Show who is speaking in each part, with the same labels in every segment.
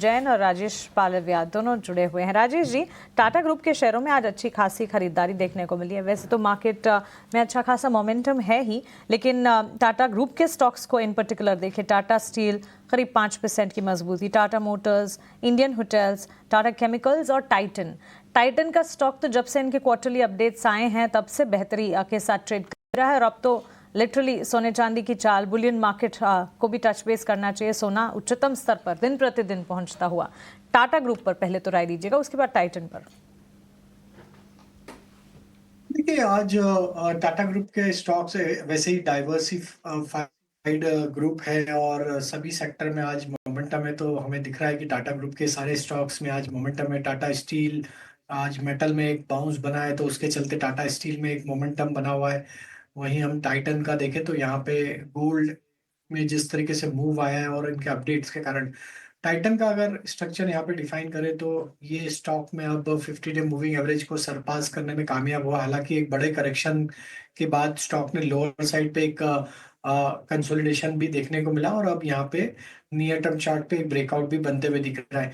Speaker 1: जैन और राजेश पालविया दोनों जुड़े हुए हैं। राजेश जी, टाटा ग्रुप के शेयरों में आज अच्छी खासी खरीदारी देखने को मिली है। वैसे तो मार्केट में अच्छा खासा मोमेंटम है ही, लेकिन टाटा ग्रुप के स्टॉक्स को इन पर्टिकुलर देखें, टाटा स्टील करीब 5% की मजबूती, Tata Motors, Indian hotels, Tata chemicals और टाइटन का स्टॉक तो जब से इनके क्वार्टरली अपडेट्स आए हैं तब से बेहतरी के साथ ट्रेड कर रहा है और अब तो लिटरली सोने चांदी की चाल, बुलियन मार्केट को भी टच बेस करना चाहिए। सोना उच्चतम स्तर पर दिन प्रतिदिन पहुंचता हुआ। टाटा ग्रुप पर पहले तो राय दीजिएगा, उसके बाद टाइटन पर।
Speaker 2: देखिए, आज टाटा ग्रुप के स्टॉक्स वैसे ही डाइवर्सिफाइड ग्रुप है और सभी सेक्टर में आज मोमेंटम है। तो हमें दिख रहा है कि टाटा ग्रुप के सारे स्टॉक्स में आज मोमेंटम है। टाटा स्टील आज मेटल में एक बाउंस बना है, तो उसके चलते टाटा स्टील में एक मोमेंटम बना हुआ है। वहीं हम टाइटन का देखें तो यहाँ पे गोल्ड में जिस तरीके से मूव आया है और इनके अपडेट्स के कारण टाइटन का अगर स्ट्रक्चर यहाँ पे डिफाइन करें तो ये स्टॉक में अब 50 डे मूविंग एवरेज को सरपास करने में कामयाब हुआ। हालांकि एक बड़े करेक्शन के बाद स्टॉक ने लोअर साइड पे एक कंसोलिडेशन भी देखने को मिला और अब यहाँ पे नियर टर्म चार्ट पे एक ब्रेकआउट भी बनते हुए दिख रहा है।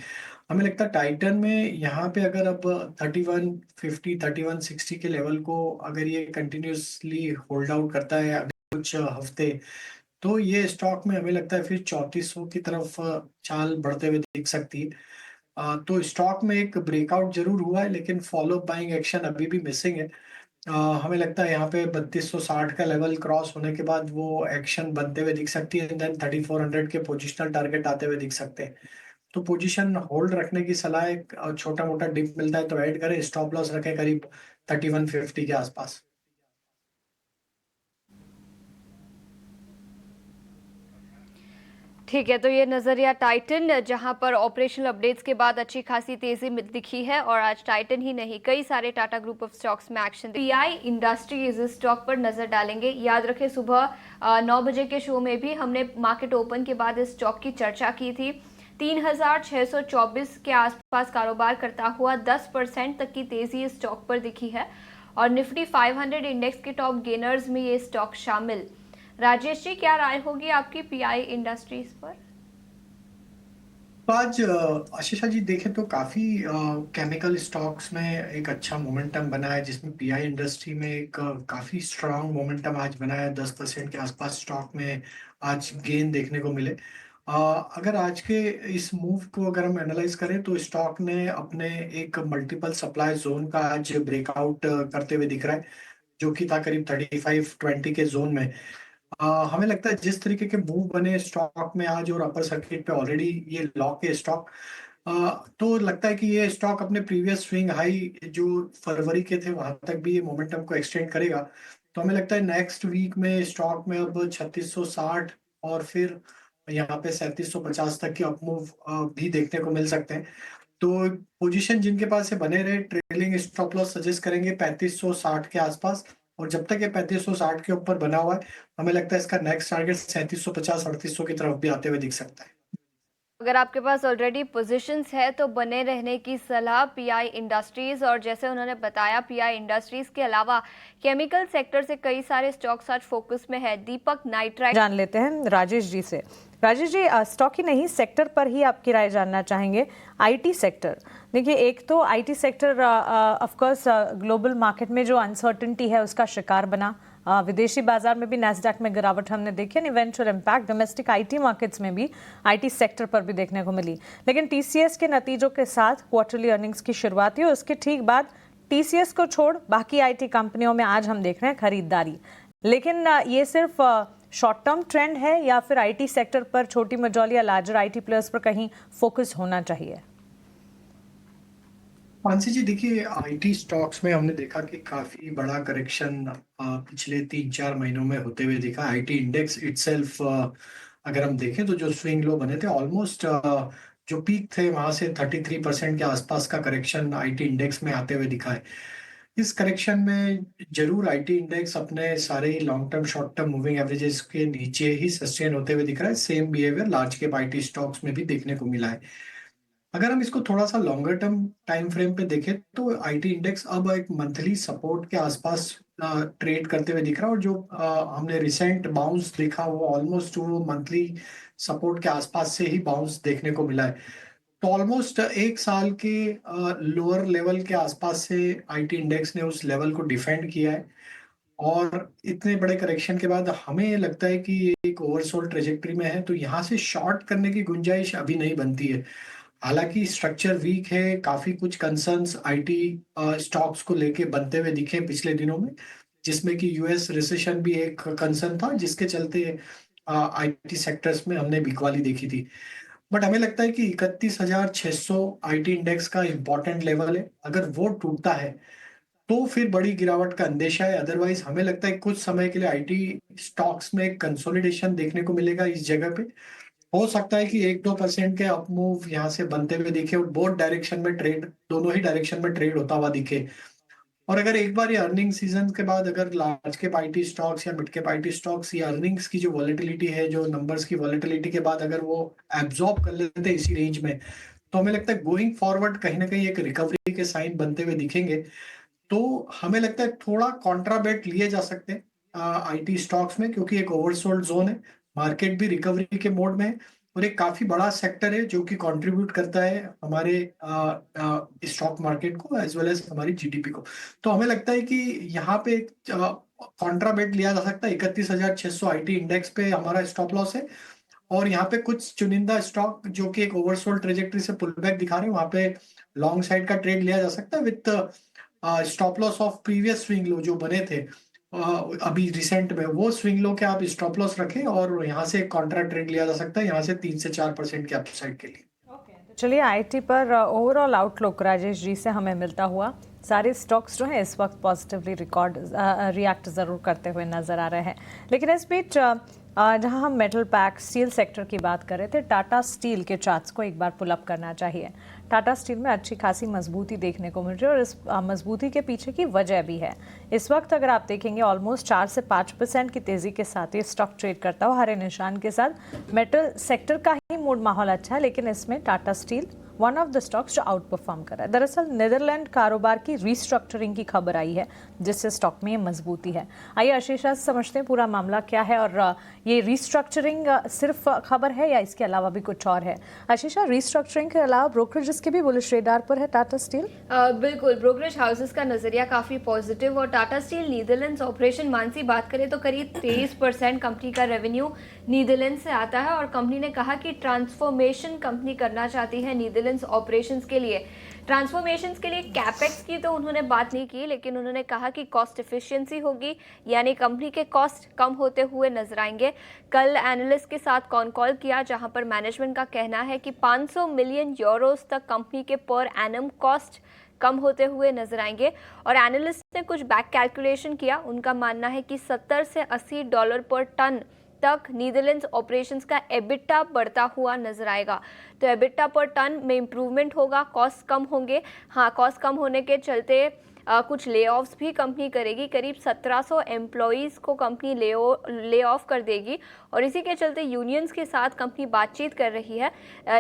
Speaker 2: हमें लगता है टाइटन में यहाँ पे अगर अब 3150 3160 के लेवल को अगर ये कंटिन्यूसली होल्ड आउट करता है अगले कुछ हफ्ते, तो ये स्टॉक में हमें लगता है फिर 3400 की तरफ चाल बढ़ते हुए दिख सकती है। तो स्टॉक में एक ब्रेकआउट जरूर हुआ है, लेकिन फॉलो बाइंग एक्शन अभी भी मिसिंग है। हमें लगता है यहाँ पे 3260 का लेवल क्रॉस होने के बाद वो एक्शन बनते हुए दिख सकती है। देन 3400 के पोजिशनल टारगेट आते हुए दिख सकते हैं। तो पोजीशन होल्ड रखने की सलाह है। छोटा मोटा डिप मिलता है तो ऐड करें, स्टॉप लॉस रखें करीब 3150 के आसपास।
Speaker 3: ठीक है, तो ये नजरिया टाइटन, जहां पर ऑपरेशनल अपडेट्स के बाद अच्छी खासी तेजी दिखी है और आज टाइटन ही नहीं कई सारे टाटा ग्रुप ऑफ स्टॉक्स में एक्शन। पीआई इंडस्ट्रीज इस स्टॉक पर नजर डालेंगे। याद रखें सुबह 9 बजे के शो में भी हमने मार्केट ओपन के बाद इस स्टॉक की चर्चा की थी। 3624 के आसपास कारोबार करता हुआ 10% तक की तेजी इस स्टॉक पर दिखी है और निफ्टी 500 इंडेक्स के टॉप गेनर्स में ये स्टॉक शामिल। राजेश जी, क्या राय होगी आपकी पीआई इंडस्ट्रीज पर?
Speaker 2: तो आज आशीषा जी देखें तो काफी केमिकल स्टॉक्स में एक अच्छा मोमेंटम बना है, जिसमें पीआई इंडस्ट्री में एक काफी स्ट्रांग मोमेंटम आज बना है। 10% के आसपास स्टॉक में आज गेन देखने को मिले। अगर आज के इस मूव को अगर हम एनालाइज करें तो स्टॉक ने अपने एक मल्टीपल सप्लाई जोन का आज ब्रेकआउट करते हुए दिख रहा है, जो कि था करीब 3520 के जोन में। हमें लगता है जिस तरीके के मूव बने स्टॉक में आज और अपर सर्किट पे ऑलरेडी ये लॉक है स्टॉक, तो लगता है कि ये स्टॉक अपने प्रीवियस स्विंग हाई जो फरवरी के थे वहां तक भी ये मोमेंटम को एक्सटेंड करेगा। तो हमें लगता है नेक्स्ट वीक में स्टॉक में अब 3660 और फिर यहाँ पे 3750 तक के अपमूव भी देखने को मिल सकते हैं। तो पोजीशन जिनके पास है बने रहे, ट्रेलिंग स्टॉप लॉस सजेस्ट करेंगे 3560 के आसपास। और जब तक ये 3560 के ऊपर बना हुआ है, हमें लगता है इसका नेक्स्ट टारगेट 3750 3800 की तरफ भी आते हुए दिख सकता है।
Speaker 3: अगर आपके पास ऑलरेडी पोजीशंस है तो बने रहने की सलाह पीआई इंडस्ट्रीज। और जैसे उन्होंने बताया, पीआई इंडस्ट्रीज के अलावा केमिकल सेक्टर से कई सारे स्टॉक्स आज फोकस में है। दीपक नाइट्राइट
Speaker 1: जान लेते हैं राजेश जी से। राजेश जी, स्टॉक ही नहीं सेक्टर पर ही आपकी राय जानना चाहेंगे। आईटी सेक्टर, देखिए एक तो IT sector of course global market में जो अनसर्टेनिटी है उसका शिकार बना। विदेशी बाजार में भी नैस्डैक में गिरावट हमने देखी, eventual impact domestic IT markets में भी आईटी सेक्टर पर भी देखने को मिली। लेकिन टीसीएस के नतीजों के साथ क्वार्टरली अर्निंग्स की शुरुआत हुई, उसके ठीक बाद टीसीएस को छोड़ बाकी आईटी कंपनियों में आज हम देख रहे हैं खरीदारी। लेकिन ये सिर्फ शॉर्ट टर्म ट्रेंड है या फिर आईटी सेक्टर पर छोटी मझौली या लार्जर आईटी प्लेयर्स पर कहीं फोकस होना चाहिए?
Speaker 2: मानसी जी देखिए, आईटी स्टॉक्स में हमने देखा कि काफी बड़ा करेक्शन पिछले 3-4 महीनों में होते हुए दिखा। आईटी इंडेक्स इटसेल्फ अगर हम देखें तो जो स्विंग लो बने थे ऑलमोस्ट जो पीक थे वहां से 33% के आसपास का करेक्शन आईटी इंडेक्स में आते हुए दिखा है। इस करेक्शन में जरूर आईटी इंडेक्स अपने सारे long term short term moving averages के नीचे ही सस्टेन होते हुए दिख रहा है। Same behaviour large cap IT stocks में भी देखने को मिला है। अगर हम इसको थोड़ा सा लॉन्गर टर्म टाइम फ्रेम पे देखें तो आईटी इंडेक्स अब एक मंथली सपोर्ट के आसपास ट्रेड करते हुए दिख रहा है। और जो हमने रिसेंट बाउंस देखा वो ऑलमोस्ट वो मंथली सपोर्ट के आसपास से ही बाउंस देखने को मिला है। तो ऑलमोस्ट एक साल के लोअर लेवल के आसपास से आईटी इंडेक्स ने उस लेवल को डिफेंड किया है, और इतने बड़े करेक्शन के बाद हमें लगता है कि ये एक ओवरसोल्ड ट्रेजेक्टरी में है, तो यहाँ से शॉर्ट करने की गुंजाइश अभी नहीं बनती है। हालांकि स्ट्रक्चर वीक है, काफी कुछ कंसर्न्स आईटी स्टॉक्स को लेके बनते हुए दिखे पिछले दिनों में, जिसमें कि यूएस रिसेशन भी एक कंसर्न था, जिसके चलते आईटी सेक्टर्स में हमने बिकवाली देखी थी। बट हमें लगता है कि 31,600 आईटी इंडेक्स का इंपॉर्टेंट लेवल है, अगर वो टूटता है तो फिर बड़ी गिरावट का अंदेशा है। अदरवाइज हमें लगता है कुछ समय के लिए आईटी स्टॉक्स में कंसोलिडेशन देखने को मिलेगा इस जगह पे। हो सकता है कि 1-2% के अप मूव यहाँ से बनते हुए दिखे, और बोथ डायरेक्शन में ट्रेड, दोनों ही डायरेक्शन में ट्रेड होता हुआ दिखे। और अगर एक बार ये अर्निंग सीजन के बाद अगर लार्ज कैप आईटी स्टॉक्स या मिड कैप आईटी स्टॉक्स ये अर्निंग्स की जो वॉलेटिलिटी है, जो नंबर्स की वॉलेटिलिटी के बाद अगर वो एब्जॉर्ब कर लेते हैं इसी रेंज में, तो हमें लगता है गोइंग फॉरवर्ड कहीं ना कहीं एक रिकवरी के साइन बनते हुए दिखेंगे। तो हमें लगता है थोड़ा कॉन्ट्राबेट लिए जा सकते हैं आईटी स्टॉक्स में, क्योंकि एक ओवरसोल्ड जोन है, मार्केट भी रिकवरी के मोड में है, और एक काफी बड़ा सेक्टर है जो कि कंट्रीब्यूट करता है हमारे स्टॉक मार्केट को एज वेल एज हमारी जीडीपी को। तो हमें लगता है कि यहाँ पे एक कॉन्ट्राबेट लिया जा सकता है। 31,600 आईटी इंडेक्स पे हमारा स्टॉप लॉस है, और यहाँ पे कुछ चुनिंदा स्टॉक जो कि एक ओवरसोल्ड ट्रेजेक्टरी से पुल बैक दिखा रहे हैं, वहां पे लॉन्ग साइड का ट्रेड लिया जा सकता है with stop loss of previous swing low जो बने थे अभी रिसेंट में, वो स्विंग लो के आप स्टॉप लॉस रखें, और यहाँ से कॉन्ट्रा ट्रेड लिया जा सकता है यहाँ से 3 से 4% के अपसाइड के लिए।
Speaker 1: तो चलिए आईटी पर ओवरऑल आउटलुक राजेश जी से हमें मिलता हुआ। सारे स्टॉक्स जो हैं इस वक्त पॉजिटिवली रिएक्ट ज़रूर करते हुए नज़र आ रहे हैं, लेकिन इस बीच जहां हम मेटल पैक स्टील सेक्टर की बात कर रहे थे, टाटा स्टील के चार्ट्स को एक बार पुल अप करना चाहिए। टाटा स्टील में अच्छी खासी मजबूती देखने को मिल रही है, और इस मजबूती के पीछे की वजह भी है। इस वक्त अगर आप देखेंगे ऑलमोस्ट 4 से 5% की तेज़ी के साथ ये स्टॉक ट्रेड करता हुआ हरे निशान के साथ। मेटल सेक्टर का ही मूड माहौल अच्छा है, लेकिन इसमें Tata steel one of the stocks जो आउट परफॉर्म कर रहा है। दरअसल नीदरलैंड कारोबार की रीस्ट्रक्चरिंग की खबर आई है, जिससे स्टॉक में ये मजबूती है। आइए आशीषा से समझते हैं पूरा मामला क्या है, और ये रीस्ट्रक्चरिंग सिर्फ खबर है या इसके अलावा भी कुछ और है। आशीषा, रीस्ट्रक्चरिंग के अलावा ब्रोकरेज के भी बुलिश रेडार पर है टाटा स्टील?
Speaker 3: बिल्कुल, ब्रोकरेज हाउसेस का नजरिया काफी पॉजिटिव, और Tata steel Netherlands operation Mansi बात करें तो करीब 23% कंपनी का रेवेन्यू नीदरलैंड से आता है, और कंपनी ने कहा कि ट्रांसफॉर्मेशन कंपनी करना चाहती है नीदरलैंड्स ऑपरेशंस के लिए। ट्रांसफॉर्मेशंस के लिए कैपेक्स की तो उन्होंने बात नहीं की, लेकिन उन्होंने कहा कि कॉस्ट एफिशिएंसी होगी, यानी कंपनी के कॉस्ट कम होते हुए नजर आएंगे। कल एनालिस्ट के साथ कॉन कॉल किया, जहां पर मैनेजमेंट का कहना है कि 500 मिलियन यूरोस तक कंपनी के पर एनम कॉस्ट कम होते हुए नजर आएंगे। और एनालिस्ट ने कुछ बैक कैलकुलेशन किया, उनका मानना है कि $70 से $80 पर टन तक नीदरलैंड्स ऑपरेशंस का एबिटा बढ़ता हुआ नजर आएगा। तो एबिटा पर टन में इंप्रूवमेंट होगा, कॉस्ट कम होंगे। हाँ, कॉस्ट कम होने के चलते कुछ ले ऑफ्स भी कंपनी करेगी, करीब 1700 एम्प्लॉयज़ को कंपनी ले ऑफ कर देगी, और इसी के चलते यूनियंस के साथ कंपनी बातचीत कर रही है।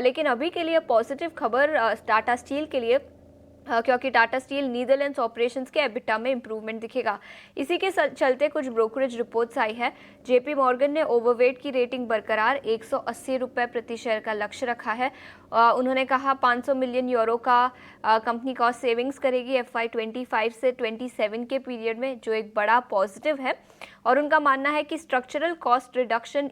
Speaker 3: लेकिन अभी के लिए पॉजिटिव खबर टाटा स्टील के लिए, क्योंकि टाटा स्टील नीदरलैंड्स ऑपरेशंस के एबिटा में इंप्रूवमेंट दिखेगा। इसी के चलते कुछ ब्रोकरेज रिपोर्ट्स आई है। जेपी मॉर्गन ने ओवरवेट की रेटिंग बरकरार 180 रुपये प्रति शेयर का लक्ष्य रखा है। उन्होंने कहा 500 मिलियन यूरो का कंपनी कॉस्ट सेविंग्स करेगी FY 25 से 27 के पीरियड में, जो एक बड़ा पॉजिटिव है। और उनका मानना है कि स्ट्रक्चरल कॉस्ट रिडक्शन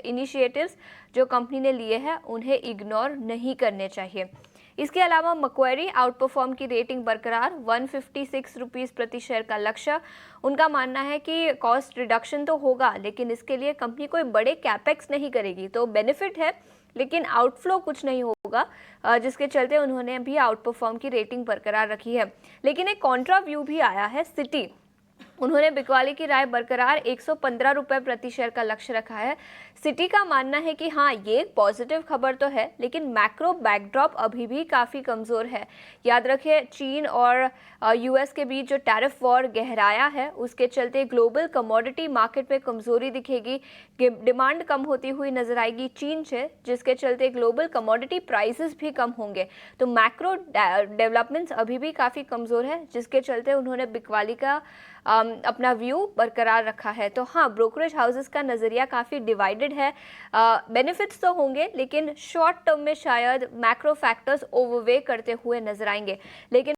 Speaker 3: इनिशिएटिव्स जो कंपनी ने लिए हैं उन्हें इग्नोर नहीं करने चाहिए। इसके अलावा मक्वेरी आउट परफॉर्म की रेटिंग बरकरार 156 रुपीज़ प्रति शेयर का लक्ष्य। उनका मानना है कि कॉस्ट रिडक्शन तो होगा, लेकिन इसके लिए कंपनी कोई बड़े कैपेक्स नहीं करेगी, तो बेनिफिट है लेकिन आउटफ्लो कुछ नहीं होगा, जिसके चलते उन्होंने भी आउट परफॉर्म की रेटिंग बरकरार रखी है। लेकिन एक कॉन्ट्रा व्यू भी आया है। सिटी, उन्होंने बिकवाली की राय बरकरार 115 रुपये प्रति शेयर का लक्ष्य रखा है। सिटी का मानना है कि हाँ, ये एक पॉजिटिव खबर तो है, लेकिन मैक्रो बैकड्रॉप अभी भी काफ़ी कमज़ोर है। याद रखिए, चीन और US के बीच जो टैरिफ वॉर गहराया है, उसके चलते ग्लोबल कमोडिटी मार्केट में कमज़ोरी दिखेगी, डिमांड कम होती हुई नजर आएगी चीन से, जिसके चलते ग्लोबल कमोडिटी प्राइसेस भी कम होंगे। तो मैक्रो डेवलपमेंट्स अभी भी काफ़ी कमज़ोर है, जिसके चलते उन्होंने बिकवाली का अपना व्यू बरकरार रखा है। तो हाँ, ब्रोकरेज हाउसेस का नज़रिया काफ़ी डिवाइडेड है। बेनिफिट्स तो होंगे, लेकिन शॉर्ट टर्म में शायद मैक्रो फैक्टर्स ओवरवे करते हुए नजर आएंगे। लेकिन